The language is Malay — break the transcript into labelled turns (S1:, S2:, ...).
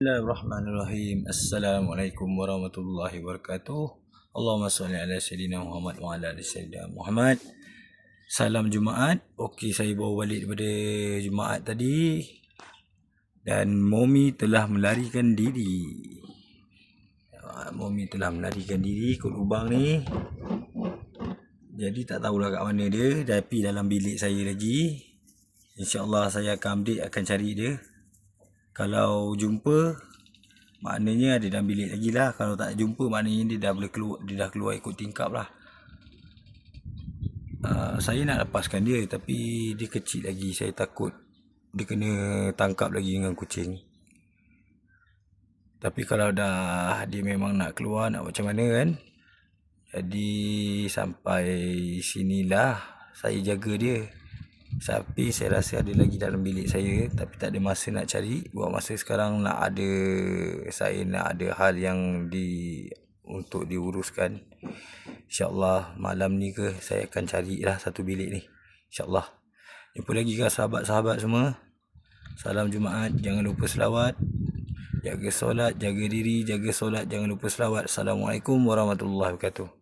S1: Bismillahirrahmanirrahim. Assalamualaikum warahmatullahi wabarakatuh. Allahumma salli ala Sayyidina Muhammad wa ala ali Sayyidina Muhammad. Salam Jumaat. Okey, saya bawa balik daripada Jumaat tadi. Dan Momi telah melarikan diri. Momi telah melarikan diri ke lubang ni. Jadi tak tahulah kat mana dia. Tapi dalam bilik saya lagi. InsyaAllah saya akan update, akan cari dia. Kalau jumpa, maknanya ada dalam bilik lagi lah. Kalau tak jumpa, maknanya dia dah boleh keluar, dia dah keluar ikut tingkap lah. Saya nak lepaskan dia, tapi dia kecil lagi. Saya takut dia kena tangkap lagi dengan kucing. Tapi kalau dah dia memang nak keluar, nak macam mana kan. Jadi sampai sinilah saya jaga dia. Tapi saya rasa ada lagi dalam bilik saya, tapi tak ada masa nak cari. Buat masa sekarang saya nak ada hal yang untuk diuruskan. InsyaAllah malam ni saya akan carilah satu bilik ni. InsyaAllah. Jumpa lagi ke sahabat-sahabat semua. Salam Jumaat. Jangan lupa selawat. Jaga solat, jaga diri, jaga solat. Jangan lupa selawat. Assalamualaikum warahmatullahi wabarakatuh.